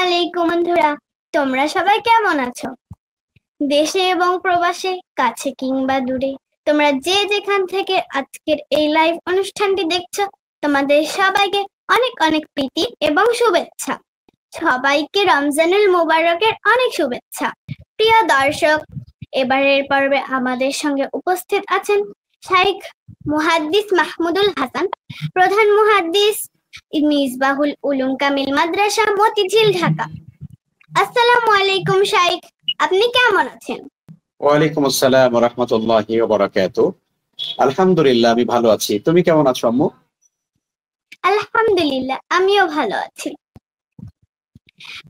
আলাইকুম বন্ধুরা, তোমরা সবাই কেমন আছো? দেশে এবং প্রবাসে, কাছে কিংবা দূরে, তোমরা যে যেখান থেকে আজকের এই লাইভ অনুষ্ঠানটি দেখছো, তোমাদের সবাইকে অনেক অনেক প্রীতি এবং শুভেচ্ছা। সবাইকে রমজানুল মুবারকের অনেক শুভেচ্ছা। প্রিয় দর্শক, এবারের পর্বে আমাদের সঙ্গে উপস্থিত আছেন শাইখ মুহাদ্দিস মাহমুদুল হাসান, প্রধান মুহাদ্দিস মিসবাহুল উলুম কামিল মাদ্রাসা, মতিঝিল, ঢাকা। আসসালামু আলাইকুম শাইখ, আপনি কেমন আছেন? ওয়ালাইকুম আসসালাম ওয়া রাহমাতুল্লাহি ওয়া বারাকাতুহু। আলহামদুলিল্লাহ, আমি ভালো আছি। তুমি কেমন আছো আম্মু? আলহামদুলিল্লাহ, আমিও ভালো আছি।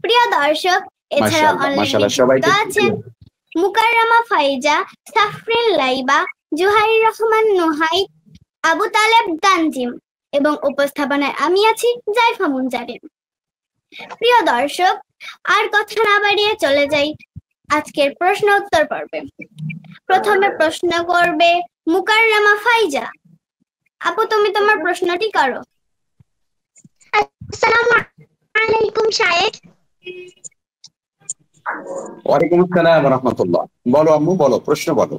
প্রিয় দর্শক, এছাড়া মাশাআল্লাহ, অনলাইনে সবাই যুক্ত আছেন মুকাররমা ফাইজা, সাফরিন লাইবা, জুহাইর রহমান নুহাইদ, আবু তালেব তানজিম এবং উপস্থাপনায় আমি আছি জাইফা মুনজারিন। প্রিয় দর্শক, আর কথা না বাড়িয়ে চলে যাই আজকের প্রশ্ন উত্তর পর্বে। প্রথমে প্রশ্ন করবে মুকাররমা ফাইজা। আপু, তুমি তোমার প্রশ্নটি করো। আসসালামু আলাইকুম শাইখ। ওয়ালাইকুম আসসালাম ওয়া রাহমাতুল্লাহ। বলো আম্মু, বলো, প্রশ্ন বলো।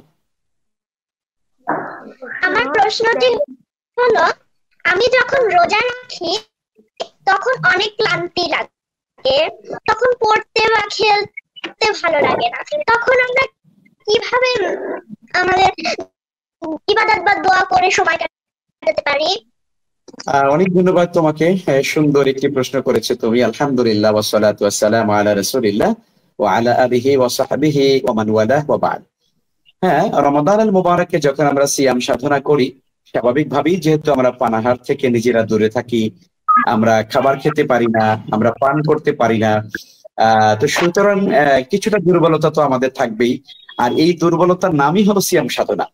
আমার প্রশ্নটি হলো, আমি যখন রোজা রাখি তখন অনেক ক্লান্তি লাগে, তখন পড়তে বা খেলতে ভালো লাগে না। তখন আমরা কিভাবে আমাদের ইবাদত বা দোয়া করে সময় কাটাতে পারি? অনেক ধন্যবাদ তোমাকে। সুন্দর একটি প্রশ্ন করেছে তুমি। আলহামদুলিল্লাহ ওয়া সালাতু ওয়া সালামু আলা রাসূলিল্লাহ ওয়া আলা আলিহি ওয়া সাহবিহি ওয়া মান ওয়ালাহ ওয়া বা'দ। হ্যাঁ, রমাদানুল মুবারকে যখন আমরা সিয়াম সাধনা করি, স্বাভাবিকভাবেই যেহেতু আমরা পানাহার থেকে নিজেরা দূরে থাকি, আমরা খাবার খেতে পারি না, আমরা পান করতে পারি না, তো সুতরাং কিছুটা দুর্বলতা তো আমাদের থাকবেই। আর এই দুর্বলতার নামই হলো সিয়াম সাধনা।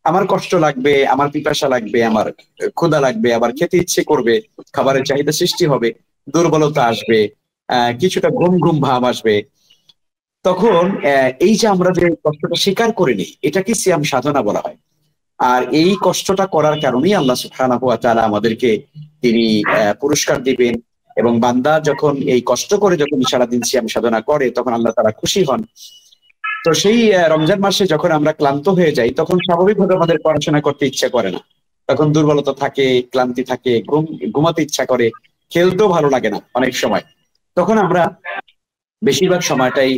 আমার কষ্ট লাগবে, আমার পিপাসা লাগবে, আমার ক্ষুধা লাগবে, আবার খেতে ইচ্ছে করবে, খাবারের চাহিদা সৃষ্টি হবে, দুর্বলতা আসবে, কিছুটা ঘুম ঘুম ভাব আসবে। তখন এই যে আমরা যে কষ্টটা স্বীকার করে নিই, এটাকে সিয়াম সাধনা বলা হয়। আর এই কষ্টটা করার কারণেই আল্লাহ সুবহানাহু ওয়া তাআলা আমাদেরকে তিনি পুরস্কার দিবেন। এবং বান্দা যখন এই কষ্ট করে যখন সারাদিন সিয়াম সাধনা করে, তখন আল্লাহ তাআলা খুশি হন। তো সেই রমজান মাসে যখন আমরা ক্লান্ত হয়ে যাই, তখন স্বাভাবিকভাবে আমাদের পড়াশোনা করতে ইচ্ছা করে না, তখন দুর্বলতা থাকে, ক্লান্তি থাকে, ঘুমাতে ইচ্ছা করে, খেলতেও ভালো লাগে না অনেক সময়। তখন আমরা বেশিরভাগ সময়টাই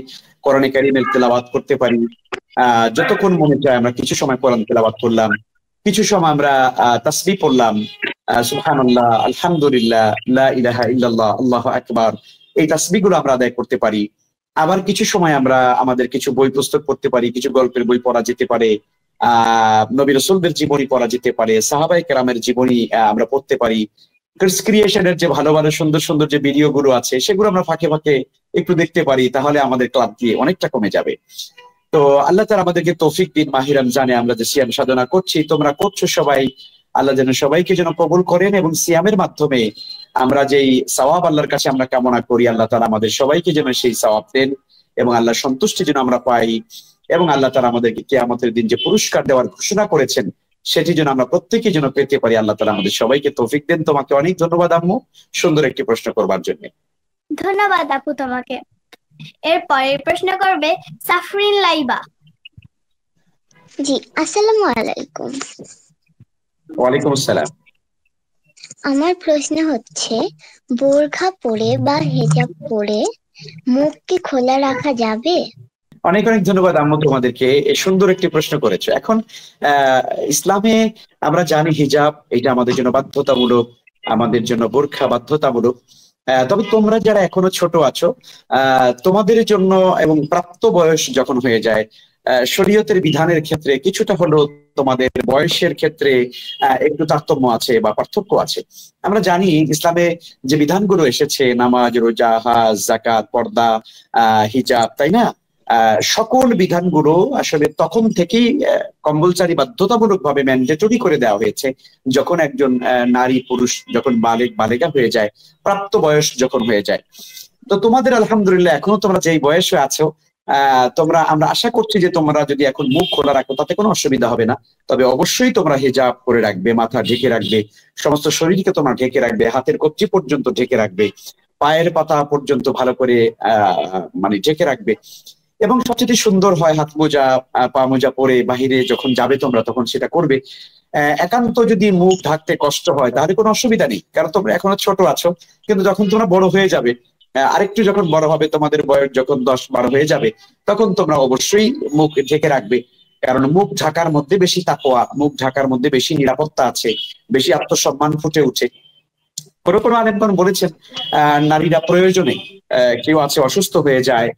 কোরআনে কারীমের তেলাওয়াত করতে পারি। যতক্ষণ মনে চায় আমরা কিছু সময় কোরআন তেলাওয়াত করলাম, কিছু সময় আমরা তাসবিহ পড়লাম, সুবহানাল্লাহ, আলহামদুলিল্লাহ, লা ইলাহা ইল্লাল্লাহ, আল্লাহু আকবার, এই তাসবিহগুলো আমরা আদায় করতে পারি। আবার কিছু সময় আমরা আমাদের কিছু বই পুস্তক পড়তে পারি, কিছু গল্পের বই পড়া যেতে পারে, নবী রাসূলদের জীবনী পড়া যেতে পারে, সাহাবায়ে কেরামের জীবনী আমরা পড়তে পারি। ক্রিয়েশনের যে ভালো ভালো সুন্দর সুন্দর যে ভিডিও গুলো আছে, সেগুলো আমরা ফাঁকে ফাঁকে একটু দেখতে পারি, তাহলে আমাদের ক্লান্তি অনেকটা কমে যাবে। তো আল্লাহ তাআলা আমাদেরকে তৌফিক দিন। মাহে রমজানে আমরা যে সিয়াম সাধনা করছি, তোমরা করছো সবাই, আল্লাহ যেন সবাইকে যেন কবুল করেন, এবং সিয়ামের মাধ্যমে আমরা যেই সওয়াব আল্লাহর কাছে আমরা কামনা করি, আল্লাহ তাআলা আমাদের সবাইকে যেন সেই সওয়াব দেন, এবং আল্লাহর সন্তুষ্টি যেন আমরা পাই, এবং আল্লাহ তাআলা আমাদেরকে কিয়ামতের দিন যে পুরস্কার দেওয়ার ঘোষণা করেছেন, সেটি যেন আমরা প্রত্যেকেই যেন পেতে পারি। আল্লাহ তাআলা আমাদের সবাইকে তৌফিক দেন। তোমাকে অনেক ধন্যবাদ আম্মু, সুন্দর একটি প্রশ্ন করবার জন্য। ধন্যবাদ আপু তোমাকে। এরপরের প্রশ্ন করবে সাফরিন লাইবা। জি, আসসালামু আলাইকুম। ওয়ালাইকুম আসসালাম। আমার প্রশ্ন হচ্ছে, বোরখা পরে বা হিজাব পরে মুখ কি খোলা রাখা যাবে? অনেক অনেক ধন্যবাদ আম্মু তোমাদেরকে, এই সুন্দর একটি প্রশ্ন করেছো। এখন ইসলামে আমরা জানি হিজাব এটা আমাদের জন্য বাধ্যতামূলক, আমাদের জন্য বোরখা বাধ্যতামূলক। তবে তোমরা যারা এখনো ছোট আছো, তোমাদের জন্য এবং প্রাপ্ত বয়স যখন হয়ে যায়, শরীয়তের বিধানের ক্ষেত্রে কিছুটা হলো তোমাদের বয়সের ক্ষেত্রে একটু তারতম্য আছে বা পার্থক্য আছে। আমরা জানি ইসলামে যে বিধানগুলো এসেছে, নামাজ, রোজা, হজ, যাকাত, পর্দা, হিজাব, তাই না, সকল বিধানগুলো আসলে তখন থেকেই কম্পালসারি বাধ্যতামূলক ভাবে ম্যান্ডেটরি করে দেওয়া হয়েছে যখন একজন নারী পুরুষ যখন বালেগা হয়ে যায়, প্রাপ্ত বয়স যখন হয়ে যায়। তো তোমাদের আলহামদুলিল্লাহ এখনো তোমরা যেই বয়সে আছো, আমরা আশা করছি যে তোমরা যদি এখন মুখ খোলা রাখো তাতে কোনো অসুবিধা হবে না। তবে অবশ্যই তোমরা হিজাব করে রাখবে, মাথা ঢেকে রাখবে, সমস্ত শরীরকে তোমরা ঢেকে রাখবে, হাতের কবজি পর্যন্ত ঢেকে রাখবে। পায়ের পাতা পর্যন্ত ভালো করে মানে ঢেকে রাখবে। এবং সবচেয়ে সুন্দর হয় হাত মোজা পা মোজা পরে বাহিরে যখন যাবে তোমরা তখন সেটা করবে। একান্ত যদি মুখ ঢাকতে কষ্ট হয় তাহলে কোনো অসুবিধা নেই, কারণ তোমরা এখনো ছোট আছো। কিন্তু যখন তোমরা বড় হয়ে যাবে, আরেকটু যখন বড় হবে, তোমাদের বয়স যখন 10-12 হয়ে যাবে, তখন তোমরা অবশ্যই মুখ ঢেকে রাখবে। কারণ মুখ ঢাকার মধ্যে বেশি তাকওয়া, মুখ ঢাকার মধ্যে বেশি নিরাপত্তা আছে, বেশি আত্মসম্মান ফুটে উঠে। কোনো কোনো আলেমগণ বলেছেন নারীরা প্রয়োজনে, কেউ আছে অসুস্থ হয়ে যায়,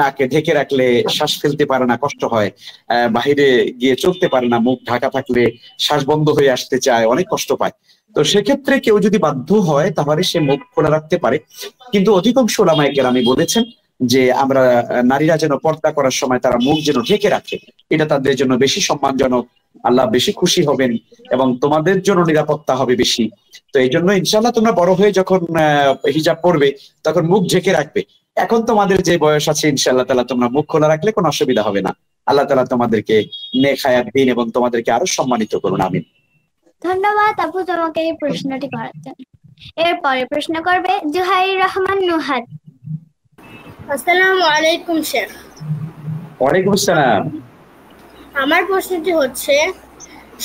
নাকে ঢেকে রাখলে শ্বাস ফেলতে পারে না, কষ্ট হয়, বাহিরে গিয়ে চলতে পারে না, মুখ ঢাকা থাকলে শ্বাস বন্ধ হয়ে আসতে চায়, অনেক কষ্ট পায়। তো সেক্ষেত্রে কেউ যদি বাধ্য হয় তাহলে সে মুখ খোলা রাখতে পারে। কিন্তু অধিকাংশ ওলামায়ে কেরামি বলেছেন যে আমরা নারীরা যেন পর্দা করার সময় তারা মুখ যেন ঢেকে রাখে, এটা তাদের জন্য বেশি সম্মানজনক, আল্লাহ বেশি খুশি হবেন এবং তোমাদের জন্য নিরাপত্তা হবে বেশি। তো এই জন্য ইনশাআল্লাহ তোমরা বড় হয়ে যখন হিজাব পড়বে তখন মুখ ঢেকে রাখবে। এখন তোমাদের যে বয়স আছে ইনশাআল্লাহ তাআলা তোমরা মুখ খোলা রাখলে কোনো অসুবিধা হবে না। আল্লাহ তাআলা তোমাদেরকে নেক হায়াত দিন এবং তোমাদেরকে আরো সম্মানিত করুন, আমিন। ধন্যবাদ আপু তোমাকে এই প্রশ্নটি করার জন্য। এরপরে প্রশ্ন করবে জুহাইর রহমান নুহাদ। আসসালামু আলাইকুম শেখ। ওয়ালাইকুম আসসালাম। আমার প্রশ্নটি হচ্ছে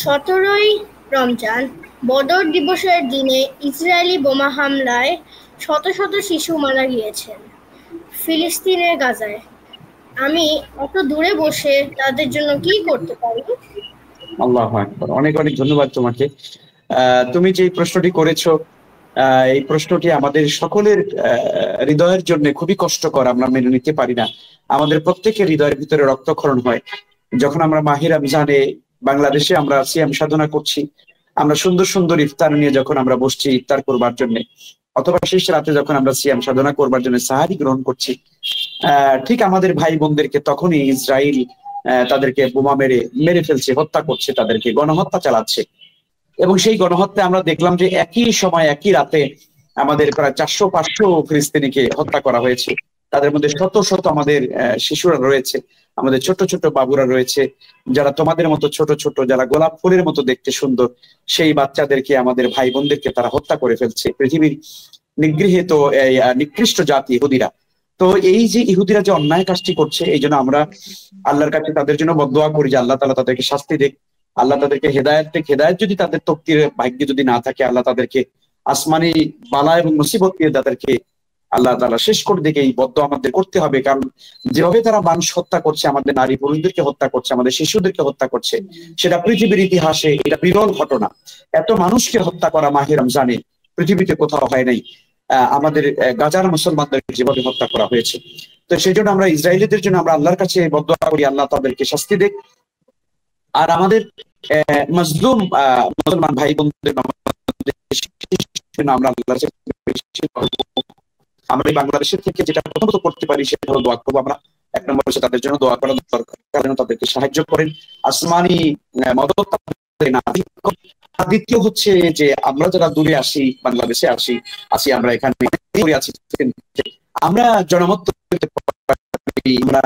17ই রমজান বদর দিবসের দিনে ইসরায়েলি বোমা হামলায় শত শত শিশু মারা গিয়েছেন ফিলিস্তিনের গাজায়। আমি অত দূরে বসে তাদের জন্য কি করতে পারি? আল্লাহু আকবার। অনেক অনেক ধন্যবাদ তোমাকে। তুমি যে প্রশ্নটি করেছো, এই প্রশ্নটি আমাদের সকলের হৃদয়ের জন্য খুবই কষ্টকর, আমরা মেনে নিতে পারি না। আমাদের প্রত্যেকের হৃদয়ের ভিতরে রক্তক্ষরণ হয় যখন আমরা মাহে রমজানে বাংলাদেশে আমরা সিয়াম সাধনা করছি, আমরা সুন্দর সুন্দর ইফতার নিয়ে যখন আমরা বসছি ইফতার করবার জন্য, অথবা শেষ রাতে যখন আমরা সিয়াম সাধনা করবার জন্য সাহারি গ্রহণ করছি, ঠিক আমাদের ভাই বোনদেরকে তখনই ইসরায়েল তাদেরকে বোমা মেরে ফেলছে, হত্যা করছে, তাদেরকে গণহত্যা চালাচ্ছে। এবং সেই গণহত্যা আমরা দেখলাম যে একই সময় একই রাতে আমাদের প্রায় 400-500 ফিলিস্তিনিকে হত্যা করা হয়েছে। তাদের মধ্যে শত শত আমাদের শিশুরা রয়েছে, আমাদের ছোট ছোট বাবুরা রয়েছে, যারা তোমাদের মতো ছোট ছোট, যারা গোলাপ ফুলের মতো দেখতে সুন্দর, সেই বাচ্চাদেরকে, আমাদের ভাই বোনদেরকে তারা হত্যা করে ফেলছে। পৃথিবীর নিগৃহীত নিকৃষ্ট জাতি ইহুদিরা। তো এই যে ইহুদিরা যে অন্যায় কাজটি করছে, এই জন্য আমরা আল্লাহর কাছে তাদের জন্য বদদোয়া করি যে আল্লাহ তাআলা তাদেরকে শাস্তি দেখ, আল্লাহ তাদেরকে হেদায়েত দেখ। হেদায়েত যদি তাদের তকদিরে ভাগ্যে যদি না থাকে, আল্লাহ তাদেরকে আসমানি বালা এবং মুসিবত দিয়ে তাদেরকে আল্লাহ তাআলা শেষ করে দিকে। এই বদদোয়া আমাদের করতে হবে, কারণ যেভাবে তারা মানুষ হত্যা করছে, আমাদের নারী পুরুষদেরকে হত্যা করছে, আমাদের শিশুদেরকে হত্যা করছে, সেটা পৃথিবীর ইতিহাসে এটা বিরল ঘটনা। এত মানুষকে হত্যা করা মাহে রমজানে পৃথিবীতে কোথাও হয় নাই। আমাদের গাজার মুসলমানদের যেভাবে হত্যা করা হয়েছে, তো সেই জন্য আমরা ইসরায়েলিদের জন্য আমরা আল্লাহর কাছে বদদোয়া করি, আল্লাহ তাদেরকে শাস্তি দেখ। আর আমাদের মজলুম মুসলমান ভাই বোনদের আমরা আমরা বাংলাদেশের থেকে যেটা প্রথমত করতে পারি সেটা হলো দোয়া করবো। আমরা এক নম্বর হচ্ছে তাদের জন্য দোয়া করা দরকার, কারণ তাদেরকে সাহায্য করেন, আসমানি মদত। দ্বিতীয় হচ্ছে যে আমরা যারা দূরে আসি, বাংলাদেশে আসি আমরা এখানে আছি, আমরা জনমত আমরা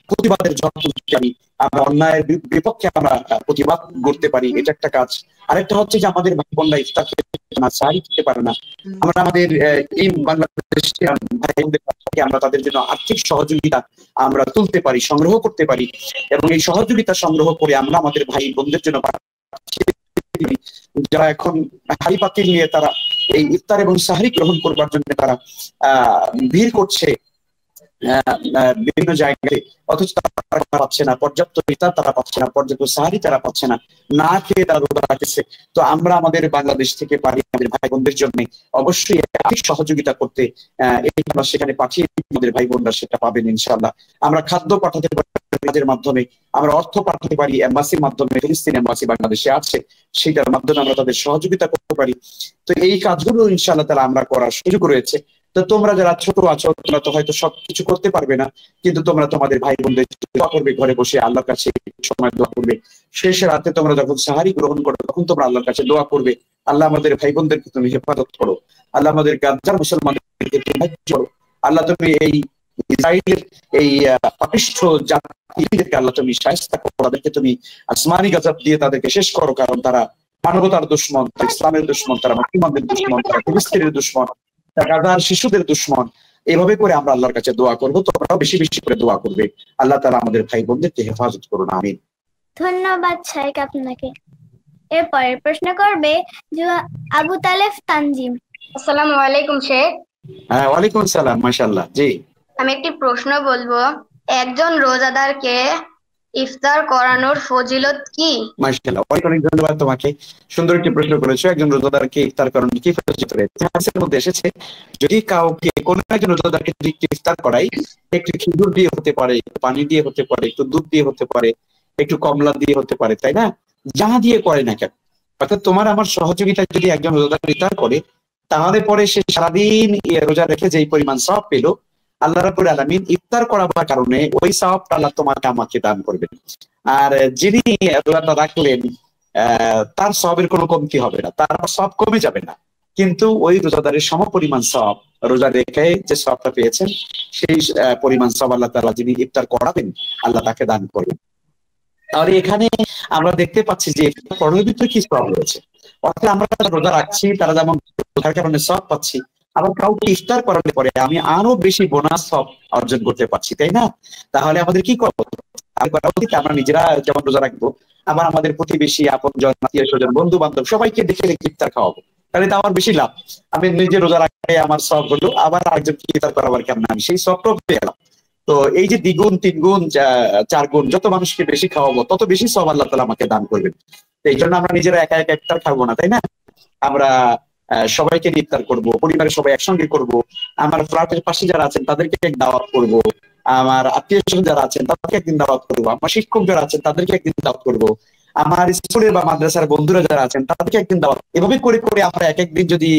প্রতিবাদের ঝড় তুলতে পারি, আমরা অন্যায়ের বিপক্ষে আমরা প্রতিবাদ করতে পারি, এটা একটা কাজ। আরেকটা হচ্ছে যে আমাদের ভাই বোনরা ইফতার খেতে পারে না, আমরা আমাদের এই বাংলাদেশের ভাই বোনদের আমরা তাদের জন্য আর্থিক সহযোগিতা আমরা তুলতে পারি, সংগ্রহ করতে পারি, এবং এই সহযোগিতা সংগ্রহ করে আমরা আমাদের ভাই বোনদের জন্য যারা এখন হাড়ি পাতিল নিয়ে তারা এই ইফতার এবং সাহরি গ্রহণ করবার জন্য তারা ভিড় করছে বিভিন্ন জায়গায়, অথচ তারা পাচ্ছে না পর্যাপ্ত ইফতার, তারা পাচ্ছে না পর্যাপ্ত সাহারি, তারা পাচ্ছে না, না খেয়ে তারা রোজা রাখছে। তো আমরা আমাদের বাংলাদেশ থেকে পারি আমাদের ভাই বোনদের জন্য অবশ্যই আর্থিক সহযোগিতা করতে, এই আমরা সেখানে পাঠিয়ে আমাদের ভাই বোনরা সেটা পাবেন ইনশাআল্লাহ। আমরা খাদ্য পাঠাতে পারি কাজের মাধ্যমে, আমরা অর্থ পাঠাতে পারি এম্বাসির মাধ্যমে, ফিলিস্তিন এম্বাসি বাংলাদেশে আছে, সেটার মাধ্যমে আমরা তাদের সহযোগিতা করতে পারি। তো এই কাজগুলো ইনশাআল্লাহ তাআলা আমরা করার সুযোগ রয়েছে। তো তোমরা যারা ছোট আছো, তোমরা তো হয়তো সবকিছু করতে পারবে না, কিন্তু তোমরা তোমাদের ভাই বোনদের দোয়া করবে, ঘরে বসে আল্লাহর কাছে সময় দোয়া করবে। শেষ রাতে তোমরা যখন সাহারি গ্রহণ করো তখন তোমরা আল্লাহর কাছে দোয়া করবে, আল্লাহ আমাদের ভাই বোনদেরকে তুমি হেফাজত করো, আল্লাহ আমাদের গাজার মুসলমানদেরকে তুমি হেফাজত করো, আল্লাহ তুমি এই ইসরায়েলের এই পাপিষ্ঠ জাতিদেরকে আল্লাহ তুমি শায়েস্তা করো, তাদেরকে তুমি আসমানি গজব দিয়ে তাদেরকে শেষ করো, কারণ তারা মানবতার দুশমন, ইসলামের দুশমন, তারা মুসলমানদের দুশমন, তারা ফিলিস্তিনের দুশমন। গাজার শিশুদের দুশ্মন। এভাবে করে আমরা আল্লাহর কাছে দোয়া করবো, তোমরাও বেশি বেশি করে দোয়া করবে। আল্লাহ তাআলা আমাদের ভাই বোনদেরকে হেফাজত করুন, আমিন। ধন্যবাদ শাইখ আপনাকে। এরপরের প্রশ্ন করবে আবু তালেব তানজিম। আসসালামু আলাইকুম শেখ। হ্যাঁ, ওয়ালাইকুম সালাম, মাশাআল্লাহ। জি, আমি একটি প্রশ্ন বলবো, একজন রোজাদারকে ইফতার করানোর ফজিলত কি? মাশাআল্লাহ, অনেক অনেক ধন্যবাদ তোমাকে। সুন্দর একটি প্রশ্ন করেছো। একজন রোজাদারকে ইফতার করানো কি ফজিলত রয়েছে? হাদিসের মধ্যে এসেছে, যদি কাউকে কোন একজন রোজাদারকে যদি ইফতার করাই, একটু খেজুর দিয়ে হতে পারে, পানি দিয়ে হতে পারে, একটু দুধ দিয়ে হতে পারে, একটু কমলা দিয়ে হতে পারে, তাই না? যা দিয়ে করে না কেন, অর্থাৎ তোমার আমার সহযোগিতা যদি একজন রোজাদার ইফতার করে, তাহলে পরে সে সারাদিন রোজা রেখে যেই পরিমাণ সওয়াব পেল, আল্লাহ রাব্বুল আলামিন ইফতার করাবার কারণে ওই সওয়াবটা আল্লাহ তোমাকে আমাকে দান করবেন। আর যিনি রোজাটা রাখলেন, তার সওয়াবের কোনো কমতি হবে না, তার সওয়াব কমে যাবে না, কিন্তু ওই রোজাদারের সমপরিমাণ সওয়াব, রোজা রেখে যে সওয়াবটা পেয়েছেন সেই পরিমাণ সওয়াব আল্লাহ তাআলা যিনি ইফতার করাবেন, আল্লাহ তাকে দান করবেন। তাহলে এখানে আমরা দেখতে পাচ্ছি যে পড়ার ভিতরে কি সওয়াব রয়েছে। অর্থাৎ আমরা রোজা রাখছি, তারা যেমন রোজার কারণে সওয়াব পাচ্ছি, আবার কাউকে ইফতার করালে পরে আমি আরো বেশি বোনাস সওয়াব অর্জন করতে পারছি, তাই না? তাহলে আমাদের কি করবো? আমরা নিজেরা যেমন রোজা রাখবো, আবার আমাদের প্রতিবেশী, আপনজন, আত্মীয় স্বজন, বন্ধু বান্ধব সবাইকে দেখে দেখে ইফতার খাওয়াবো, তাহলে তো আমার বেশি লাভ। আমি নিজে রোজা রাখলে আমার সওয়াব হলো, আবার আরেকজনকে ইফতার করাবার কেমন আমি সেই সওয়াবটাও পেয়ে গেলাম। তো এই যে দ্বিগুণ, তিনগুণ, চারগুণ, যত মানুষকে বেশি খাওয়াবো তত বেশি সওয়াব আল্লাহ তাআলা আমাকে দান করবেন। এই জন্য আমরা নিজেরা একা একা ইফতার খাবো না, তাই না? আমরা সবাইকে ইফতার করব, পরিবারের সবাই একসঙ্গে করব, আমার ফ্ল্যাটের পাশে যারা আছেন তাদেরকে এক দাওয়াত করব, আমার আত্মীয় স্বজন যারা আছেন তাদেরকে একদিন দাওয়াত করবো, আমার শিক্ষক যারা আছেন তাদেরকে একদিন দাওয়াত করবো, আমার স্কুলের বা মাদ্রাসার বন্ধুরা যারা আছেন তাদেরকে একদিন দাওয়াত। এভাবে করে করে আমরা এক একদিন যদি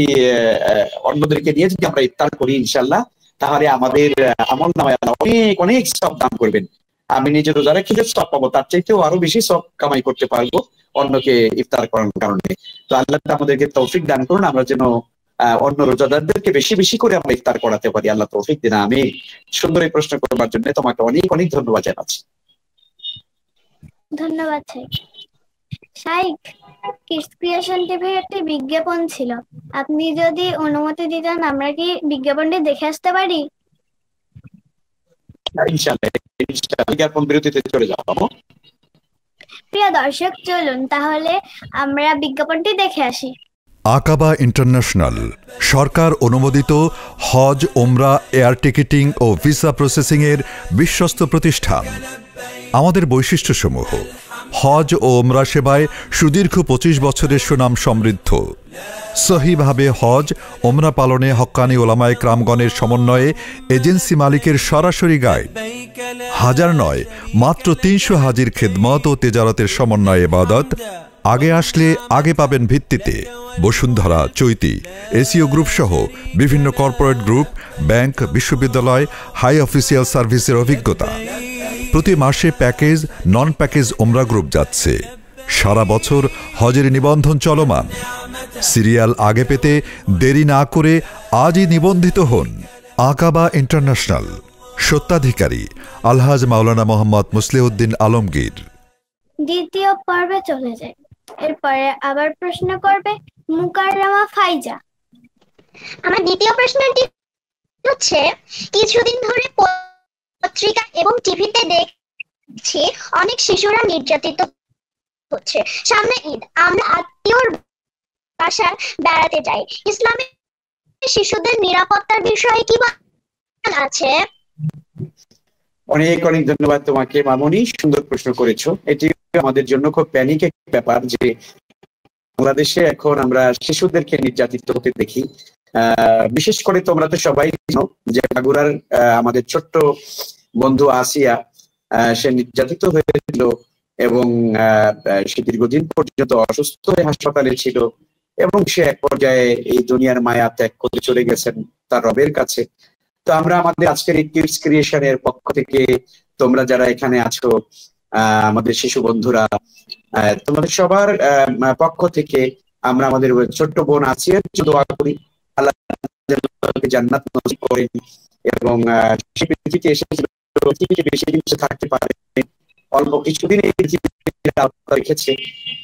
অন্যদেরকে নিয়ে যদি আমরা ইফতার করি ইনশাআল্লাহ, তাহলে আমাদের আমল নামায় আল্লাহ অনেক অনেক সওয়াব দান করবেন। আমি নিজে রোজা রেখে যে সওয়াব পাবো, তার চাইতেও আরো বেশি সওয়াব কামাই করতে পারবো অন্যকে ইফতার করানোর কারণে। তো আল্লাহ আমাদেরকে তৌফিক দান করুন, আমরা যেন অন্য রোজাদারদেরকে বেশি বেশি করে আমরা ইফতার করাতে পারি। আল্লাহ তৌফিক দিন, আমি সুন্দর এই প্রশ্ন করবার জন্য তোমাকে অনেক অনেক ধন্যবাদ জানাচ্ছি। ধন্যবাদ শাইখ। কিডস ক্রিয়েশন টিভির একটি বিজ্ঞাপন ছিল, আপনি যদি অনুমতি দিতেন আমরা কি বিজ্ঞাপনটি দেখে আসতে পারি? ইনশাআল্লাহ, বিজ্ঞাপন বিরতিতে চলে যাবো। প্রিয় দর্শক, চলুন তাহলে আমরা বিজ্ঞাপনটি দেখে আসি। আকাবা ইন্টারন্যাশনাল সরকার অনুমোদিত হজ, ওমরা, এয়ার টিকিটিং ও ভিসা প্রসেসিং এর বিশ্বস্ত প্রতিষ্ঠান। আমাদের বৈশিষ্ট্যসমূহ: হজ ও ওমরা সেবায় সুদীর্ঘ 25 বছরের সুনাম সমৃদ্ধ, সহিভাবে হজ ওমরা পালনে হক্কানি ওলামায়ে কেরামগণের সমন্বয়ে এজেন্সি মালিকের সরাসরি গাইড, হাজার নয় মাত্র 300 হাজির খেদমত ও তেজারতের সমন্বয়ে ইবাদত। আগে আসলে আগে পাবেন ভিত্তিতে বসুন্ধরা, চৈতি, এসিও গ্রুপ সহ বিভিন্ন কর্পোরেট গ্রুপ, ব্যাংক, বিশ্ববিদ্যালয়, হাই অফিসিয়াল সার্ভিসের অভিজ্ঞতা। প্রতি মাসে প্যাকেজ, নন প্যাকেজ ওমরা গ্রুপ যাচ্ছে। সারা বছর হজের নিবন্ধন চলমান। সিরিয়াল আগে পেতে দেরি না করে আজই নিবন্ধিত হন। আকাবা ইন্টারন্যাশনাল, সত্ত্বাধিকারী আলহাজ মাওলানা মোহাম্মদ মুসলিউদ্দিন আলমগীর। দ্বিতীয় পর্বে চলে যায়। এরপরে আবার প্রশ্ন করবে মুকাররমা ফাইজা। আমার দ্বিতীয় প্রশ্নটি হচ্ছে, কিছুদিন ধরে পত্রিকা এবং টিভিতে দেখছি অনেক শিশুরা নির্যাতিত হচ্ছে। সামনে ঈদ, আমরা আত্মীয়র বাসায় বেড়াতে যাই, ইসলামে শিশুদের নিরাপত্তার বিষয়ে কি বলা আছে? অনেক অনেক ধন্যবাদ তোমাকে মামনি, সুন্দর প্রশ্ন করেছো। এটি আমাদের জন্য খুব প্যানিক একটা ব্যাপার যে বাংলাদেশে এখন আমরা শিশুদেরকে নির্যাতিত হতে দেখি। বিশেষ করে তোমরা তো সবাই জানো যে মাগুরার আমাদের ছোট্ট বন্ধু আসিয়া, সে নির্যাতিত হয়েছিল এবং সে দীর্ঘদিন পর্যন্ত অসুস্থ হয়ে হাসপাতালে ছিল এবং সে এক পর্যায়ে এই দুনিয়ার মায়া ত্যাগ করে চলে গেছেন তার রবের কাছে। তো আমরা আমাদের আজকের এই কিডস ক্রিয়েশনের পক্ষ থেকে, তোমরা যারা এখানে আছো আমাদের শিশু বন্ধুরা, তোমাদের সবার পক্ষ থেকে আমরা আমাদের ছোট্ট বোন আসিয়ার জন্য দোয়া করি, আল্লাহ জান্নাত নসিব করেন এবং সে পৃথিবীতে এসেছিল, পৃথিবীতে বেশি দিন থাকতে পারে, অল্প কিছুদিন এই পৃথিবীতে রেখেছে,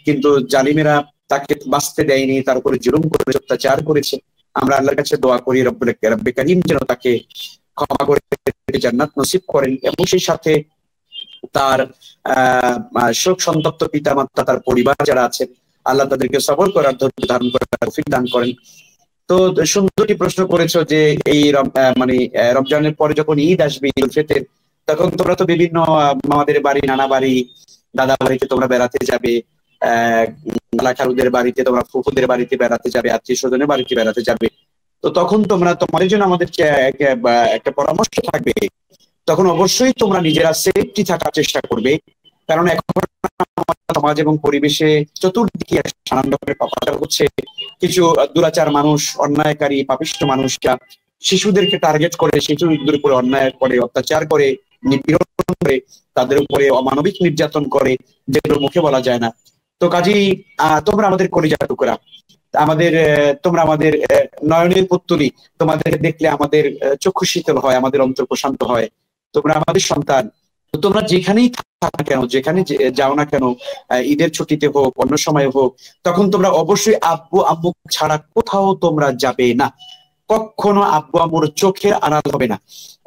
কিন্তু জালিমেরা তাকে বাঁচতে দেয়নি, তার উপরে জুলুম করেছে, অত্যাচার করেছে। আমরা আল্লাহর কাছে দোয়া করি রব্বে কারীম যেন তাকে ক্ষমা করে জান্নাত নসিব করেন, এবং সেই সাথে তার শোক সন্তপ্ত পিতামাতা, তার পরিবার যারা আছে, আল্লাহ তাদেরকে সবর করার, ধৈর্য ধারণ করার তৌফিক দান করেন। তো সুন্দরী প্রশ্ন করেছো যে এই মানে রমজানের পরে যখন ঈদ আসবে, ঈদুল ফিতর, তখন তোমরা তো বিভিন্ন মামাদের বাড়ি, নানা বাড়ি, দাদা বাড়িতে তোমরা বেড়াতে যাবে, খালুদের বাড়িতে, তোমরা ফুফুদের বাড়িতে বেড়াতে যাবে, আত্মীয় স্বজনের বাড়িতে বেড়াতে যাবে। তো তখন তোমাদের জন্য আমাদের একটা পরামর্শ থাকবে, তখন অবশ্যই তোমরা নিজেরা সেফটি থাকার চেষ্টা করবে, কারণ এখন সমাজ এবং পরিবেশে চতুর্দিকে পাপাচার হচ্ছে। কিছু দুরাচার মানুষ, অন্যায়কারী পাপিষ্ঠ মানুষরা শিশুদেরকে টার্গেট করে, শিশুদের উপরে অন্যায় করে, অত্যাচার করে, নিপীড়ন করে, তাদের উপরে অমানবিক নির্যাতন করে, যেগুলো মুখে বলা যায় না। তো কাজেই তোমরা আমাদের কলিজার টুকরা, তোমরা আমাদের নয়নের পুত্তলি, তোমাদের দেখলে আমাদের চক্ষু শীতল হয়, আমাদের অন্তর প্রশান্ত হয়। তোমরা আমাদের সন্তান। তোমরা যেখানেই থাকো না কেন, যেখানে যাও না কেন, ঈদের ছুটিতে হোক, অন্য সময় হোক, তখন তোমরা অবশ্যই আব্বু আম্মু ছাড়া কোথাও তোমরা যাবে না। কখনো আব্বু আম্মুর চোখের আড়াল হবে না,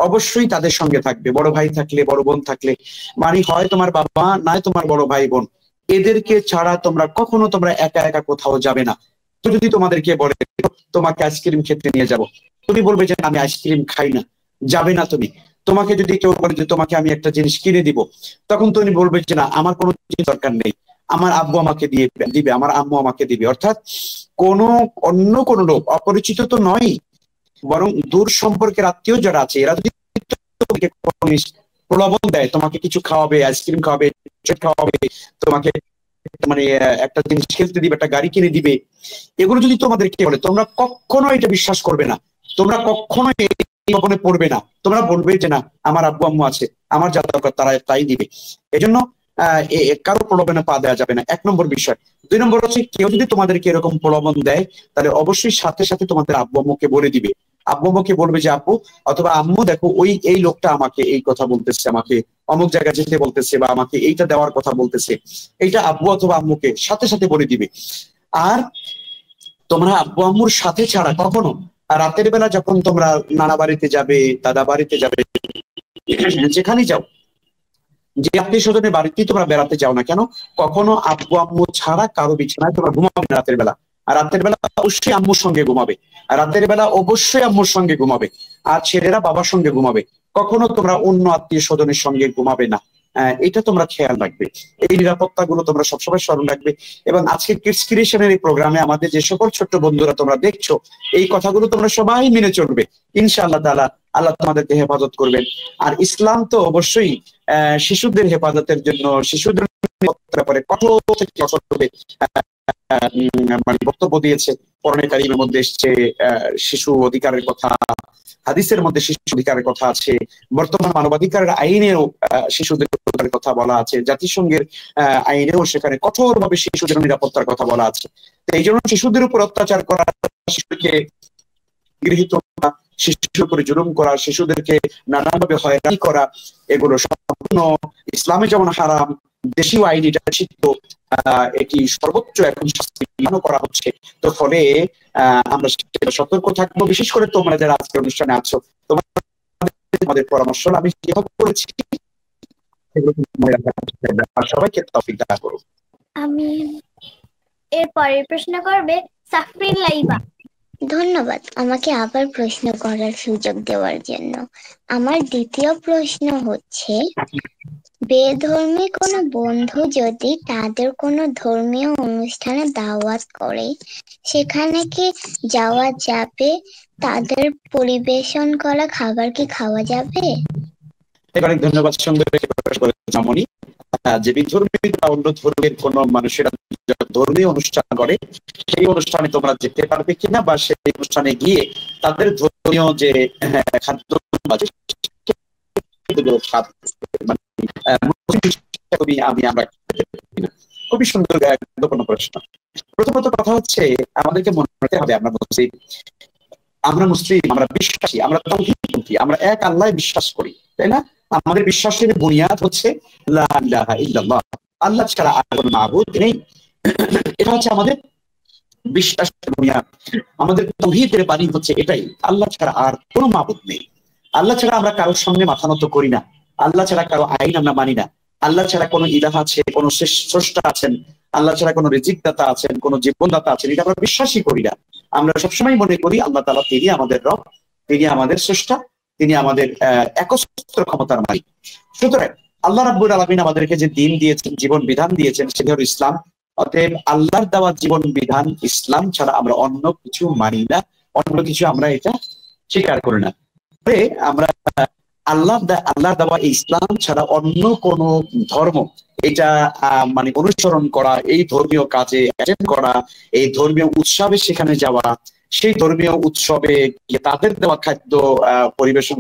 অবশ্যই তাদের সঙ্গে থাকবে। বড় ভাই থাকলে, বড় বোন থাকলে, মানে হয় তোমার বাবা নয় তোমার বড় ভাই বোন, এদেরকে ছাড়া তোমরা কখনো তোমরা একা একা কোথাও যাবে না। তো যদি তোমাদেরকে বলে তোমাকে আইসক্রিম খেতে নিয়ে যাব, তুমি বলবে যে আমি আইসক্রিম খাই না, যাবে না তুমি। তোমাকে যদি কেউ বলে যে তোমাকে আমি একটা জিনিস কিনে দিব, তখন তুমি বলবে যে না, আমার কোনো জিনিস দরকার নেই, আমার আব্বু আমাকে দিবে, আমার আম্মু আমাকে দিবে। অর্থাৎ অন্য কোনো লোক, অপরিচিত তো নয়, বরং দূর সম্পর্কের আত্মীয় যারা আছে, এরা যদি তোমাকে প্রলোভন দেয়, তোমাকে কিছু খাওয়াবে, আইসক্রিম খাওয়াবে, খাওয়াবে, তোমাকে মানে একটা জিনিস খেলতে দিবে, একটা গাড়ি কিনে দিবে, এগুলো যদি তোমাদেরকে বলে, তোমরা কখনো এটা বিশ্বাস করবে না, তোমরা কখনো গোপনে পড়বে না। তোমরা বলবে যে না, আমার আব্বু আম্মু আছে, আমার যা দরকার তারা তাই দিবে। এজন্য কারো প্রলোভনে পা দেওয়া যাবে না, 1 নম্বর বিষয়। 2 নম্বর হচ্ছে, কেউ যদি তোমাদেরকে এরকম প্রলোভন দেয়, তাহলে অবশ্যই সাথে সাথে তোমাদের আব্বু আম্মুকে বলে দিবে। আব্বু আম্মুকে বলবে যে আব্বু অথবা আম্মু, দেখো এই লোকটা আমাকে এই কথা বলতেছে, আমাকে অমুক জায়গায় যেতে বলতেছে, বা আমাকে এইটা দেওয়ার কথা বলতেছে, এইটা আব্বু অথবা আম্মুকে সাথে সাথে বলে দিবে। আর তোমরা আব্বু আম্মুর সাথে ছাড়া কখনো রাতের বেলা যখন তোমরা নানা বাড়িতে যাবে, দাদা বাড়িতে যাবে, যেখানেই যাও, যে আত্মীয় স্বজনের বাড়িতেই তোমরা বেড়াতে যাও না কেন, কখনো আব্বু আম্মু ছাড়া কারো বিছানায় তোমরা ঘুমাবে না রাতের বেলা। আর রাতের বেলা অবশ্যই আম্মুর সঙ্গে ঘুমাবে, আর রাতের বেলা অবশ্যই আম্মুর সঙ্গে ঘুমাবে, আর ছেলেরা বাবার সঙ্গে ঘুমাবে। কখনো তোমরা অন্য আত্মীয় স্বজনের সঙ্গে ঘুমাবে না, এটা তোমরা খেয়াল রাখবে। এই নিরাপত্তা গুলো তোমরা সবসময় স্মরণ রাখবে। এবং আজকে কিডস ক্রিয়েশনের এই প্রোগ্রামে আমাদের যে সকল ছোট্ট বন্ধুরা তোমরা দেখছো, এই কথাগুলো তোমরা সবাই মেনে চলবে, ইনশাআল্লাহ তাআলা আল্লাহ তোমাদেরকে হেফাজত করবেন। আর ইসলাম তো অবশ্যই শিশুদের হেফাজতের জন্য, শিশুদের ব্যাপারে কঠোর থেকে কঠোর মানে বক্তব্য দিয়েছে। কোরআনে কারীমের মধ্যে এসেছে শিশু অধিকারের কথা, হাদিসের মধ্যে শিশু অধিকারের কথা আছে, বর্তমান মানবাধিকারের আইনেও শিশুদের অধিকারের কথা বলা আছে, জাতিসংঘের আইনেও সেখানে কঠোরভাবে শিশুদের নিরাপত্তার কথা বলা আছে। তো এই জন্য শিশুদের উপর অত্যাচার করা, শিশুকে গৃহীত করা, শিশুর উপরে জুলুম করা, শিশুদেরকে নানাভাবে হয়রানি করা, এগুলো সম্পূর্ণ ইসলামে যেমন হারাম, দেশীয় আইন এটা নিষিদ্ধ, এটি সর্বোচ্চ এখন শাস্তি বিধান করা হচ্ছে। তো ফলে আমরা সতর্ক থাকবো। বিশেষ করে তোমরা যারা আজকে অনুষ্ঠানে আছো, তোমাদের পরামর্শ আমি যেভাবে করেছি সবাইকে তৌফিক দান করো। আমি এরপরে প্রশ্ন করবে সাফরিন লাইবা। ধন্যবাদ আমাকে আবার প্রশ্ন করার সুযোগ দেওয়ার জন্য। আমার দ্বিতীয় প্রশ্ন হচ্ছে, বেধর্মী কোনো বন্ধু যদি তাদের কোনো ধর্মীয় অনুষ্ঠানে দাওয়াত করে, সেখানে কি যাওয়া যাবে? তাদের পরিবেশন করা খাবার কি খাওয়া যাবে? অনেক ধন্যবাদ, সুন্দর জামনি। যে বিধর্মী বা অন্য ধর্মের কোন মানুষেরা ধর্মীয় অনুষ্ঠান করে, সেই অনুষ্ঠানে তোমরা যেতে পারবে কিনা, বা সেই অনুষ্ঠানে গিয়ে তাদের ধর্মীয় যে খাদ্য খুবই সুন্দর গুরুত্বপূর্ণ প্রশ্ন। প্রথমত কথা হচ্ছে, আমাদেরকে মনে রাখতে হবে আমরা মুসলিম, আমরা বিশ্বাসী, আমরা তাওহীদপন্থী, আমরা এক আল্লাহ বিশ্বাস করি, তাই না? আমাদের বিশ্বাসের বুনিয়াদ হচ্ছে লা ইলাহা ইল্লাল্লাহ, আল্লাহ ছাড়া আর কোনো মাবুদ নেই। এটা হচ্ছে আমাদের বিশ্বাস দুনিয়া, আমাদের তাওহীদের বাণী হচ্ছে এটাই, আল্লাহ ছাড়া আর কোনো মাবুদ নেই। আল্লাহ ছাড়া আমরা কারোর সামনে মাথা নত করি না, আল্লাহ ছাড়া কারো আইন আমরা মানি না, আল্লাহ ছাড়া কোনো ইলাহ আছে, কোনো স্রষ্টা আছেন, আল্লাহ ছাড়া কোনো রিজিকদাতা আছেন, কোনো জীবনদাতা আছেন, এটা আমরা বিশ্বাসই করি না। আমরা সবসময় মনে করি আল্লাহ তাআলা তিনি আমাদের রব, তিনি আমাদের স্রষ্টা, তিনি আমাদের একচ্ছত্র ক্ষমতার মালিক। সুতরাং আল্লাহ রাব্বুল আলামিন আমাদেরকে যে দিন দিয়েছেন, জীবন বিধান দিয়েছেন, সেটা হলো ইসলাম। অতএব আল্লাহর দেওয়া জীবন বিধান ইসলাম ছাড়া আমরা অন্য কিছু মানি না, অন্য কিছু আমরা এটা স্বীকার করি না। আমরা আল্লাহ দেওয়া ইসলাম ছাড়া অন্য কোন ধর্ম এটা মানে অনুসরণ করা, এই ধর্মীয় কাজে অ্যাটেন্ড করা, এই ধর্মীয় উৎসবে সেখানে যাওয়া, সেই ধর্মীয় উৎসবে তাদের দেওয়া খাদ্য পরিবেশন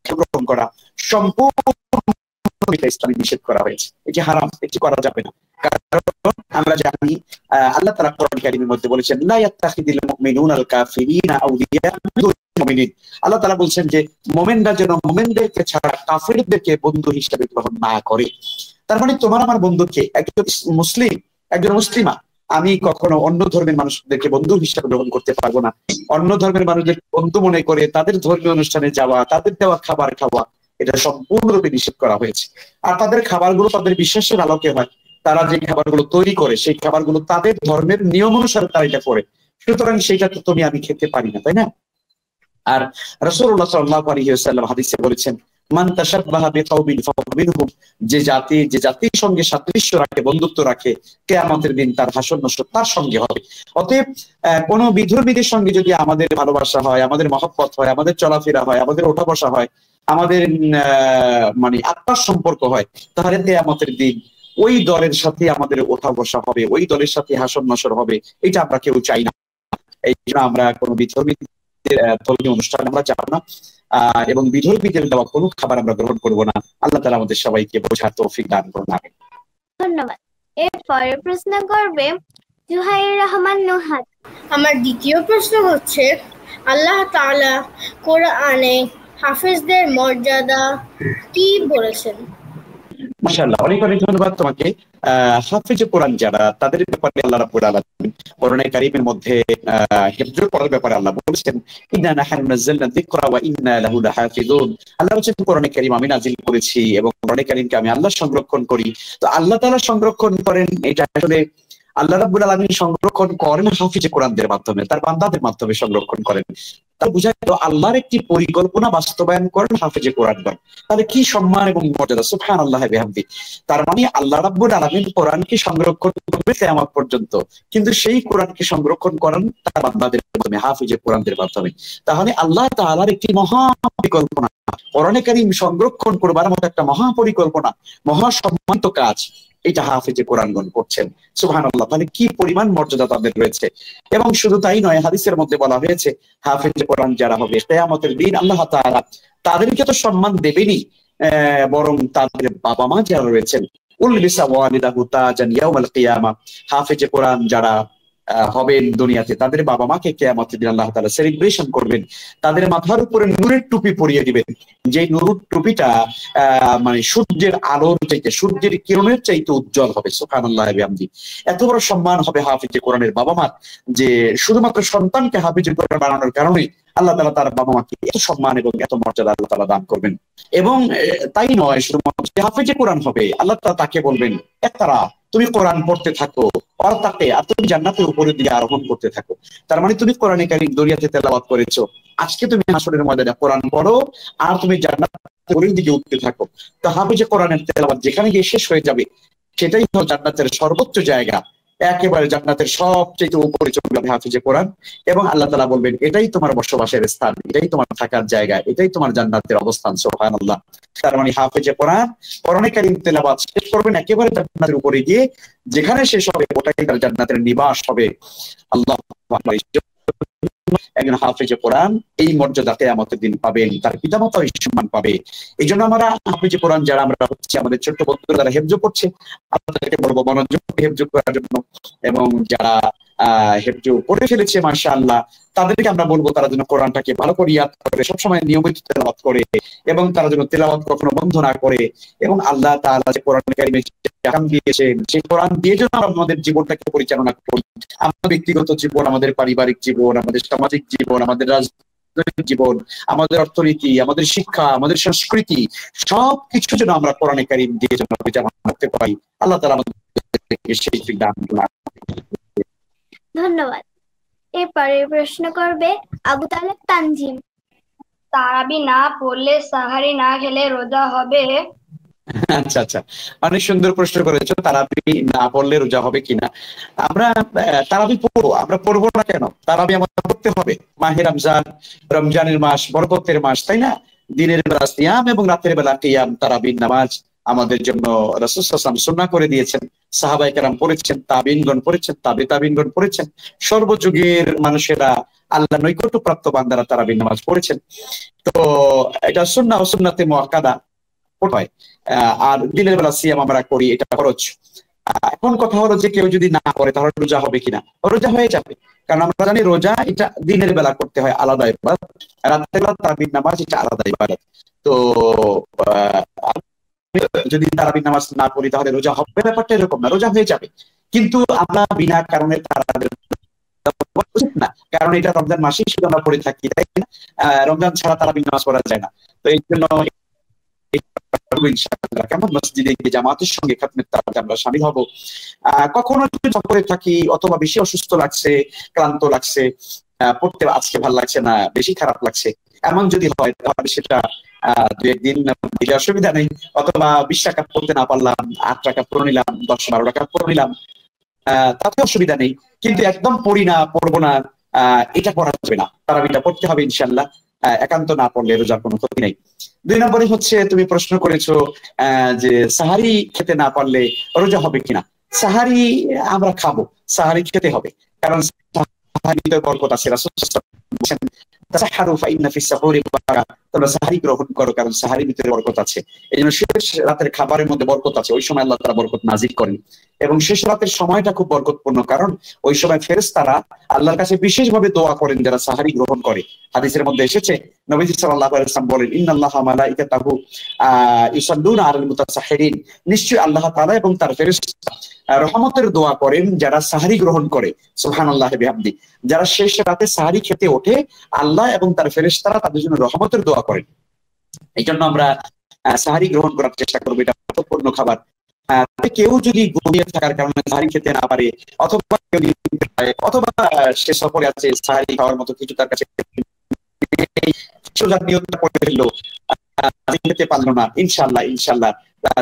গ্রহণ করা সম্পূর্ণ ইসলামে নিষেধ করা হয়েছে। এটি হারাম, এটি করা যাবে না। কারণ আমরা জানি আল্লাহ তাআলা কোরআন কারীমের মধ্যে বলেছেন লা ইয়াত্তাখিযুল মুমিনুনাল কাফিরিনা আউলিয়া মিন দুনিল মুমিনিন। আল্লাহ তাআলা বলছেন যে মুমিনরা যেন মুমিনদেরকে ছাড়া কাফিরদেরকে বন্ধু হিসেবে গ্রহণ না করে। তার মানে তোমার আমার বন্ধুকে, একজন মুসলিম, একজন মুসলিমা, আমি কখনো অন্য ধর্মের মানুষদেরকে বন্ধু হিসেবে গ্রহণ করতে পারবো না। অন্য ধর্মের মানুষদের বন্ধু মনে করে তাদের ধর্মীয় অনুষ্ঠানে যাওয়া, তাদের দেওয়া খাবার খাওয়া, এটা সম্পূর্ণরূপে নিষেধ করা হয়েছে। আর তাদের খাবারগুলো তাদের বিশ্বাসের আলোকে হয়, তারা যে খাবারগুলো তৈরি করে সেই খাবারগুলো তাদের ধর্মের নিয়ম অনুসারে তারা এটা করে, সুতরাং সেটা তো তুমি আমি খেতে পারি না, তাই না? আর রাসূলুল্লাহ সাল্লাল্লাহু আলাইহি ওয়াসাল্লাম হাদিসে বলেছেন মান তাশাব্বাহা বিকাউমিন ফাহুয়া মিনহুম, যে জাতির সঙ্গে সাদৃশ্য রাখে, বন্ধুত্ব রাখে, কিয়ামতের দিন তার হাসর নসর তার সঙ্গে হবে। অতএব কোন বিধর্মীদের সঙ্গে যদি আমাদের ভালোবাসা হয়, আমাদের মহব্বত হয়, আমাদের চলাফেরা হয়, আমাদের ওঠা বসা হয়, আমাদের মানে আত্মার সম্পর্ক হয়, তাহলে কিয়ামতের দিন ওই দলের সাথে আমাদের ওঠা বসা হবে, ওই দলের সাথে হাসর নসর হবে। এটা আমরা কেউ চাই না। এই জন্য আমরা কোনো বিধর্মীদের ধর্মীয় অনুষ্ঠান আমরা যাব না, এবং বিধর্মীদের দেওয়া কোনো খাবার আমরা গ্রহণ করব না। আল্লাহ তাআলা আমাদের সবাইকে বোঝার তৌফিক দান করুন। আমিন। ধন্যবাদ। এরপরে প্রশ্ন করবে জুহাইর রহমান নুহাত। আমার দ্বিতীয় প্রশ্ন হচ্ছে, আল্লাহ তাআলা কোরআনে হাফেজদের মর্যাদা কি বলেছেন? মাশাআল্লাহ, অনেক অনেক ধন্যবাদ তোমাকে। হাফেজে কোরআন যারা, তাদের ব্যাপারে আল্লাহ রাব্বুল আলামিন কোরআনে কারীমের মধ্যে হিফজ করার ব্যাপারে আল্লাহ বলেছেন ইন্না নাহনু নাযালনা যিকরা ওয়া ইন্না লাহু লাহাফিজুন। আল্লাহ বলেছেন কোরআনে কারীম আমি নাযিল করেছি এবং কোরআনে কারীমকে আমি আল্লাহ সংরক্ষণ করি। তো আল্লাহ তাআলা সংরক্ষণ করেন, এটা আসলে আল্লাহ রাব্বুল আলামিন সংরক্ষণ করেন হাফেজে কোরআনদের মাধ্যমে, তার বান্দাদের মাধ্যমে সংরক্ষণ করেন। তা বোঝা গেল আল্লাহর একটি পরিকল্পনা বাস্তবায়ন করেন হাফেজে কোরআনগণ। তাহলে কি সম্মান এবং মর্যাদা, সুবহানাল্লাহ বিহামদি। তার মানে আল্লাহ রাব্বুল আলামিন কোরআনকে সংরক্ষণ করবে কিয়ামত পর্যন্ত, কিন্তু সেই কোরআনকে সংরক্ষণ করেন তার বান্দাদের মাধ্যমে, হাফেজে কোরআনদের মাধ্যমে। তাহলে আল্লাহ তাআলার একটি মহা পরিকল্পনা, কোরআনে কারীম সংরক্ষণ করবার মতো একটা মহা পরিকল্পনা, মহা সম্মানিত কাজ, এটা হাফেজে কোরআনগণ করছেন। সুবহানাল্লাহ, তাহলে কি পরিমাণ মর্যাদা তাদের রয়েছে। এবং শুধু তাই নয়, হাদিসের মধ্যে বলা হয়েছে হাফেজে কোরআন যারা হবে কিয়ামতের দিন আল্লাহ তাআলা তাদেরকে তো সম্মান দেবেনই, বরং তাদের বাবা মা যারা রয়েছেন উলবিসা ওয়ালিদাহু তাজান ইয়াউমাল কিয়ামা, হাফেজে কোরআন যারা হবেন দুনিয়াতে, তাদের বাবা মাকে কিয়ামতের দিন আল্লাহ তাআলা সেলিব্রেশন করবেন, তাদের মাথার উপরে নূরের টুপি পরিয়ে দিবেন, যে নূরের টুপিটা মানে সূর্যের আলোর চাইতে, সূর্যের কিরণের চাইতে উজ্জ্বল হবে। সুবহানাল্লাহ বিহামদি। এত বড় সম্মান হবে হাফেজে কোরআনের বাবা মা, যে শুধুমাত্র সন্তানকে হাফেজে কোরআন বানানোর কারণে আল্লাহ তাআলা তার বাবা মাকে এত সম্মান এবং এত মর্যাদা আল্লাহ তাআলা দান করবেন। এবং তাই নয়, শুধুমাত্র হাফেজে কোরআন হবে, আল্লাহ তাআলা তাকে বলবেন ইকরা, তুমি কোরআন পড়তে থাকো, আর তাকে আর তুমি জান্নাতের উপরে দিয়ে আরোহণ করতে থাকো। তার মানে তুমি কোরআনে কারীম দুনিয়াতে তেলাওয়াত করেছো, আজকে তুমি হাসরের ময়দানে কোরআন পড়ো আর তুমি জান্নাতের উপরের দিকে উঠতে থাকো। তো হাফেজে কোরআনের তেলাওয়াত যেখানে গিয়ে শেষ হয়ে যাবে, সেটাই হলো জান্নাতের সর্বোচ্চ জায়গা, একেবারে জান্নাতের সবচেয়ে উপরে চলে যাবে হাফেজে কোরআন। এবং আল্লাহ তাআলা বলবেন এটাই তোমার বসবাসের স্থান, এটাই তোমার থাকার জায়গা, এটাই তোমার জান্নাতের অবস্থান। সুবহানাল্লাহ। তার মানে হাফেজে কোরআন কোরআনে কারীম তেলাওয়াত শেষ করবেন একেবারে জান্নাতের উপরে গিয়ে, যেখানে শেষ হবে ওটাই তার জান্নাতের নিবাস হবে। আল্লাহু আকবার। একজন হাফেজে কোরআন এই মর্যাদা কিয়ামতের দিন পাবেন, তার পিতামাতা এই সম্মান পাবে। এই জন্য আমরা হাফেজে কোরআন যারা আমরা হচ্ছে, আমাদের ছোট্ট বন্ধুরা যারা হেফজ করছে, আপনাদেরকে বলবো মনোযোগ হেফজ করার জন্য। এবং যারা হেফজ পড়ে ফেলেছে মাশাআল্লাহ, তাদেরকে আমরা বলবো তারা যেন কোরআনটাকে ভালো করে ইয়াদ করে, সবসময় নিয়মিত তেলাওয়াত করে, এবং তারা যেন তেলাওয়াত কখনো বন্ধ না করে। এবং আল্লাহ তাআলা যে কোরআন কারীমে আহকাম দিয়েছেন, সেই কোরআন দিয়ে যেন আমরা আমাদের জীবনটাকে পরিচালনা করি। আমাদের ব্যক্তিগত জীবন, আমাদের পারিবারিক জীবন, আমাদের সামাজিক জীবন, আমাদের রাজনৈতিক জীবন, আমাদের অর্থনীতি, আমাদের শিক্ষা, আমাদের সংস্কৃতি, সবকিছু যেন আমরা কোরআনে কারীম দিয়ে যেন পরিচালনা করতে পারি। আল্লাহ তাআলা আমাদেরকে সেই দান করুন। ধন্যবাদ। এরপরে প্রশ্ন করবে আবু তালেব তানজিম। তারাবি না পড়লে, সাহারি না খেলে রোজা হবে? আচ্ছা আচ্ছা, অনেক সুন্দর প্রশ্ন করেছো। তারাবি না পড়লে রোজা হবে কিনা। আমরা তারাবি পড়বো, আমরা পড়বো না কেন? তারাবি আমাদের পড়তে হবে। মাহে রমজান, রমজানের মাস, বরকতের মাস, তাই না? দিনের বেলা সিয়াম এবং রাতের বেলা কিয়াম, তারাবির নামাজ আমাদের জন্য রাসূল সাল্লাল্লাহু আলাইহি ওয়াসাল্লাম সুন্নাহ করে দিয়েছেন। সাহাবায়ে কেরাম পড়েছেন, তাবিঈনগণ পড়েছেন, তাবিঈনগণ পড়েছেন। সর্বযুগের মানুষেরা, আল্লাহ নৈকট্যপ্রাপ্ত বান্দারা তারাবির নামাজ পড়েছেন। তো এটা সুন্নাহ ও সুন্নাতে মুআক্কাদা হয়। আর দিনের বেলা সিয়াম আমরা করি, এটা ফরজ। এখন কথা হলো যে কেউ যদি না করে তাহলে রোজা হবে কিনা। রোজা হয়ে যাবে, কারণ আমরা জানি রোজা এটা দিনের বেলা করতে হয়, আলাদা ইবাদত। রাতের বেলা তারাবির নামাজ এটা আলাদা ইবাদত। তো যদি তারাবির নামাজ না পড়ি তাহলে রোজা হবে, ব্যাপারটা এরকম না, রোজা হয়ে যাবে। কিন্তু আমরা বিনা কারণে তারাবির উচিত না, কারণ এটা রমজান মাসেই শুধু আমরা পড়ে থাকি, তাই না? রমজান ছাড়া তারাবির নামাজ পড়া যায় না। তো এই জন্য ইনশাআল্লাহ কেমন মসজিদে গিয়ে জামাতের সঙ্গে খাতমে তারাবিতে আমরা শামিল হব। কখনো যদি সফরে থাকি অথবা বেশি অসুস্থ লাগছে, ক্লান্ত লাগছে, পড়তে আজকে ভালো লাগছে না, বেশি খারাপ লাগছে, এমন যদি হয় তাহলে সেটা 2-1 দিন দিলে অসুবিধা নেই। অথবা 20 রাকাত পড়তে না পারলাম, 8 রাকাত পড়ে নিলাম, 10-12 রাকাত পড়ে নিলাম, তাতে অসুবিধা নেই। কিন্তু একদম পড়ি না, পড়বো না, এটা করা যাবে না। তারাবিটা পড়তে হবে ইনশাআল্লাহ। একান্ত না পড়লে রোজার কোনো ক্ষতি নেই। 2 নম্বরে হচ্ছে তুমি প্রশ্ন করেছো যে সাহারি খেতে না পারলে রোজা হবে কিনা। সাহারি আমরা খাবো, সাহারি খেতে হবে, কারণ সাহারিতে বরকত আছে। রাসূল সাল্লাল্লাহু আলাইহি ওয়াসাল্লাম বলেছেন তাসাহহারু ফাইন্না ফিস সাহুরি বারাকা, তোমরা সাহারি গ্রহণ করো কারণ সাহারির ভিতরে বরকত আছে। এইজন্য শেষ রাতের খাবারের মধ্যে বরকত আছে, ওই সময় আল্লাহ তাআলা বরকত নাজিল করেন। এবং শেষ রাতের সময়টা খুব বরকতপূর্ণ, কারণ ওই সময় ফেরেশতারা আল্লাহর কাছে বিশেষভাবে দোয়া করেন যারা সাহারি গ্রহণ করে। হাদিসের মধ্যে এসেছে, নবীজি সাল্লাল্লাহু আলাইহি ওয়াসাল্লাম বলেন, ইন্নাল্লাহা মালাইকাতাহু ইউসাল্লুনা আলাল মুতাসাহহিরিন, নিশ্চয়ই আল্লাহ তাআলা এবং তার ফেরেশতা রহমতের দোয়া করেন যারা সাহারি গ্রহণ করে। সুবহানাল্লাহি বিহামদি, যারা শেষ রাতে সাহারি খেতে ওঠে, আল্লাহ এবং তার ফেরেশতারা তাদের জন্য রহমতের দোয়া করেন। এই জন্য আমরা সাহারি গ্রহণ করার চেষ্টা করবো, এটা গুরুত্বপূর্ণ খাবার। কেউ যদি ঘুমিয়ে থাকার কারণে সাহারি খেতে না পারে, অথবা সে সফরে আছে, সাহারি খাওয়ার মতো কিছু তার কাছে নিয়তটা করে ফেললো, খেতে পারলো না, ইনশাআল্লাহ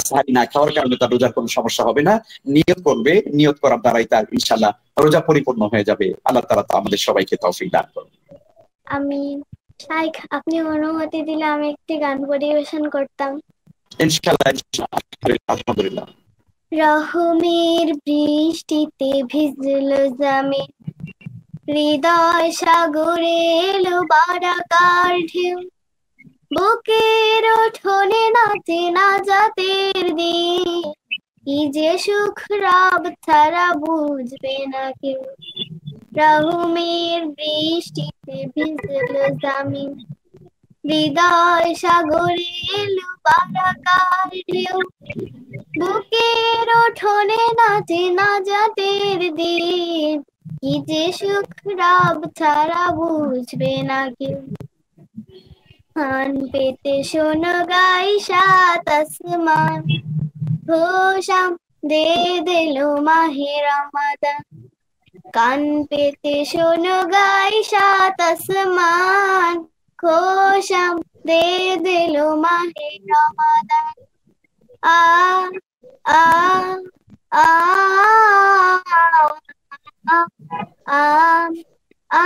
সাহারি না খাওয়ার কারণে তার রোজার কোনো সমস্যা হবে না। নিয়ত করবে, নিয়ত করার দ্বারাই তার ইনশাআল্লাহ রোজা পরিপূর্ণ হয়ে যাবে। আল্লাহ তাআলা আমাদের সবাইকে তৌফিক দান করুন। আমিন। শাইখ, আপনি অনুমতি দিলে আমি একটি গান পরিবেশন করতাম। ইনশাআল্লাহ, আলহামদুলিল্লাহ। রহমের বৃষ্টিতে ভিজলো জামিন, হৃদয় সাগরে এলো বারাকার ঢেউ, বুকের উঠোনে নাচে নাজাতের দিন, কি যে সুখ রব ছাড়া বুঝবে না কেউ। রহমের বৃষ্টিতে ভিজলো জামিন, হৃদয় সাগরে এলো বারাকার ঢেউ, বুকের উঠোনে নাচে নাজাতের দিন, কি যে সুখ রব ছাড়া বুঝবে না কেউ। কান পেতে শোনো গাই সাত আসমান, ঘোষাম দে দিলো মাহে রমাদান। কান পেতে শোনো গাই সাত আসমান, ঘোষাম দে দিলো মাহে রমাদান। আ আ আ আ আ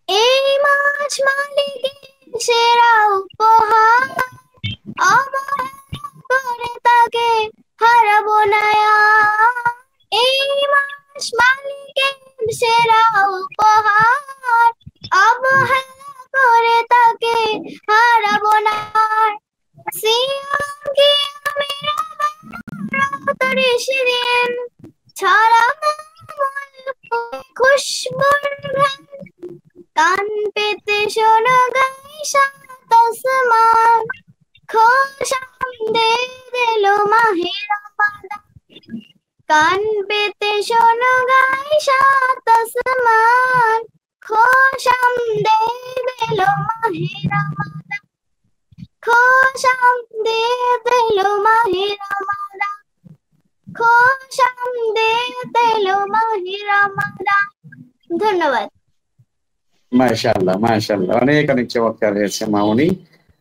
এই মাস মালিকের সেরা উপহার, অবহেলা করে তাকে হারাবো না আর। এই মাস মালিকের সেরা উপহার, অবহেলা করে তাকে হারাবো না আর। সিয়াম কিয়ামের রাতের শিরিন, ছড়াবো খুশবুর ঘ্রাণ। কান পেতে শোনো গাই সাত আসমান, খোশাম দে দিলো কান পেতে শোনো গাই সাত আসমান, খোশামদেদ এলো মাহে রমাদান, খোশামদেদ এলো মাহে রমাদান, খোশামদেদ এলো মাহে রমাদান। ধন্যবাদ। মাশাআল্লাহ মাশাআল্লাহ, অনেক অনেক চমৎকার হয়েছে মামুনি।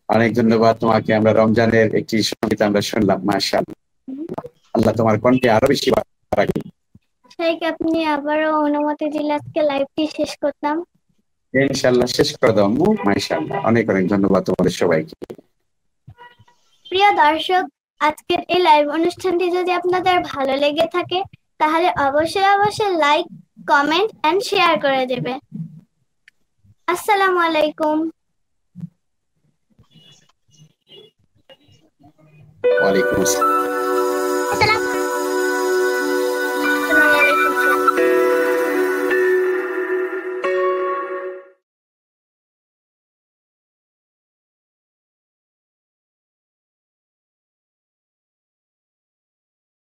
অনেক ধন্যবাদ তোমাকে। আমরা রমজানের একটি সঙ্গীত আমরা শুনলাম। মাশাআল্লাহ, আল্লাহ তোমার কণ্ঠে আরো বেশি রাখুন। শাইখ, আপনি আবারও অনুমতি দিলে আজকে লাইভটি শেষ করতাম। ইনশাআল্লাহ শেষ করে দাও আম্মু। মাশাআল্লাহ, অনেক অনেক ধন্যবাদ তোমাদের সবাইকে। প্রিয় দর্শক, আজকের এই লাইভ অনুষ্ঠানটি যদি আপনাদের ভালো লেগে থাকে তাহলে অবশ্যই অবশ্যই লাইক, কমেন্ট এন্ড শেয়ার করে দেবে। আসসালামু আলাইকুম। ওয়ালাইকুম আসসালাম।